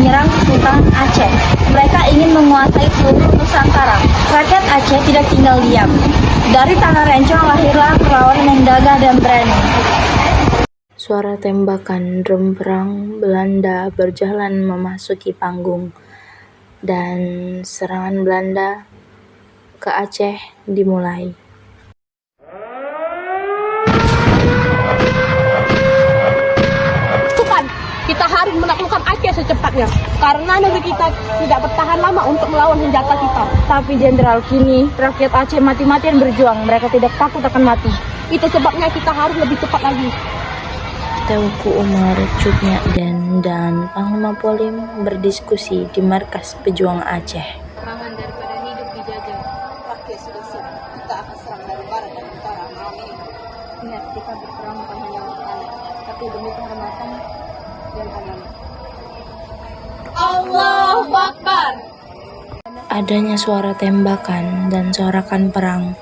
menyerang Sultan Aceh. Mereka ingin menguasai seluruh Nusantara. Rakyat Aceh tidak tinggal diam. Dari tanah rencong lahirlah perlawanan yang gagah dan berani. Suara tembakan drum perang Belanda berjalan memasuki panggung, dan serangan Belanda ke Aceh dimulai. Kita harus menaklukkan Aceh secepatnya, karena negeri kita tidak bertahan lama untuk melawan senjata kita. Tapi Jenderal, kini rakyat Aceh mati-matian berjuang. Mereka tidak takut akan mati. Itu sebabnya kita harus lebih cepat lagi. Teuku Umar, Cut Nyak Den, dan Panglima Polim berdiskusi di markas pejuang Aceh. Serangan daripada hidup dijajah. Rakyat sudah siap. Kita akan serang dari barat dan utara malam ini. Ingat, kita berperang bukan hanya untuk kalah, tapi demi kehormatan dan amanah. Allahu Akbar. Adanya suara tembakan dan sorakan perang,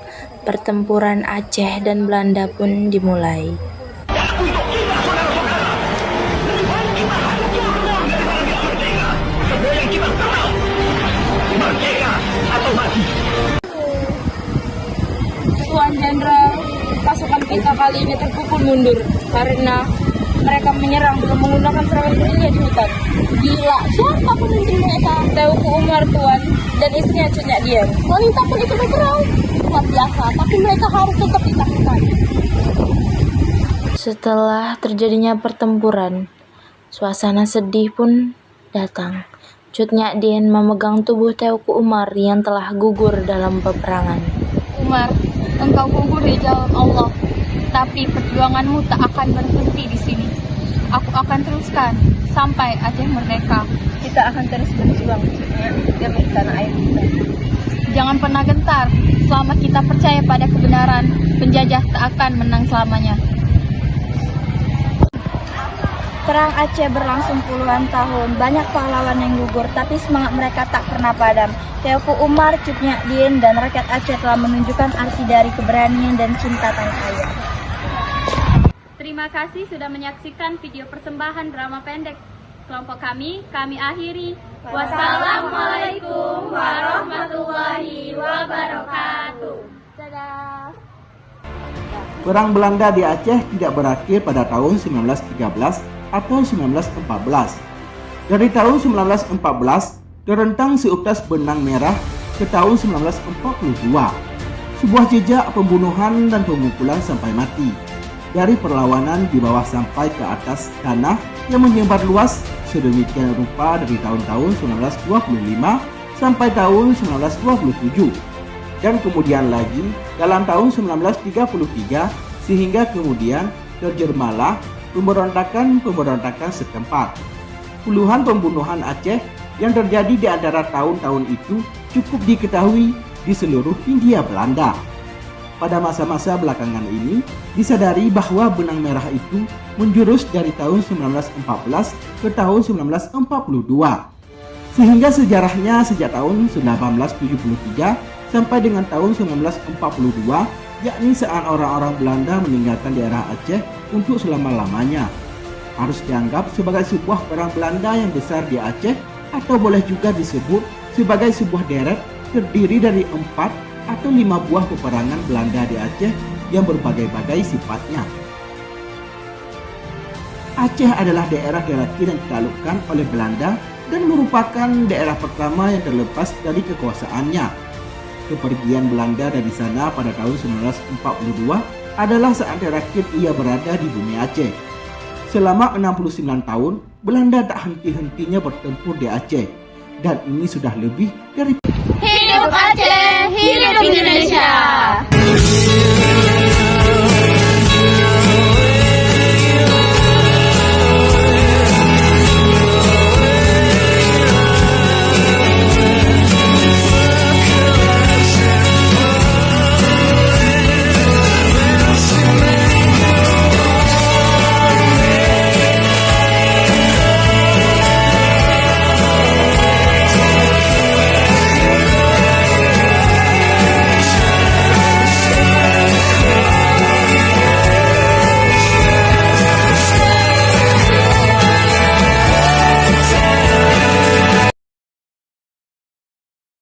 pertempuran Aceh dan Belanda pun dimulai. Tuan Jenderal, pasukan kita kali ini terpukul mundur karena mereka menyerang belum menggunakan serangan gerilya di hutan. Gila, siapa pemimpin mereka? Teuku Umar, Tuan, dan istrinya Cut Nyak Den. Wanita pun ikut berperang. Luar biasa, tapi mereka harus tetap ditaklukkan. Setelah terjadinya pertempuran, suasana sedih pun datang. Cut Nyak Den memegang tubuh Teuku Umar yang telah gugur dalam peperangan. Umar, engkau gugur di jalan Allah, tapi perjuanganmu tak akan berhenti di sini. Aku akan teruskan sampai Aceh merdeka. Kita akan terus berjuang demi tanah air kita. Jangan pernah gentar. Selama kita percaya pada kebenaran, penjajah tak akan menang selamanya. Perang Aceh berlangsung puluhan tahun. Banyak pahlawan yang gugur, tapi semangat mereka tak pernah padam. Teuku Umar, Cut Nyak Den, dan rakyat Aceh telah menunjukkan arti dari keberanian dan cinta tanah air. Terima kasih sudah menyaksikan video persembahan drama pendek kelompok kami akhiri. Wassalamualaikum warahmatullahi wabarakatuh. Dadah. Perang Belanda di Aceh tidak berakhir pada tahun 1913 atau 1914. Dari tahun 1914, terentang seutas benang merah ke tahun 1942. Sebuah jejak pembunuhan dan pemukulan sampai mati. Dari perlawanan di bawah sampai ke atas tanah yang menyebar luas sedemikian rupa dari tahun-tahun 1925 sampai tahun 1927. Dan kemudian lagi dalam tahun 1933 sehingga kemudian terjermalah pemberontakan setempat. Puluhan pembunuhan Aceh yang terjadi di antara tahun-tahun itu cukup diketahui di seluruh Hindia Belanda. Pada masa-masa belakangan ini disadari bahwa benang merah itu menjurus dari tahun 1914 ke tahun 1942. Sehingga sejarahnya sejak tahun 1973 sampai dengan tahun 1942, yakni saat orang-orang Belanda meninggalkan daerah Aceh untuk selama-lamanya, harus dianggap sebagai sebuah perang Belanda yang besar di Aceh, atau boleh juga disebut sebagai sebuah deret terdiri dari 4 atau 5 buah peperangan Belanda di Aceh yang berbagai-bagai sifatnya. Aceh adalah daerah terakhir yang ditaklukkan oleh Belanda dan merupakan daerah pertama yang terlepas dari kekuasaannya. Kepergian Belanda dari sana pada tahun 1942 adalah saat terakhir ia berada di bumi Aceh. Selama 69 tahun, Belanda tak henti-hentinya bertempur di Aceh, dan ini sudah lebih dari Hidup Aceh, hidup Indonesia.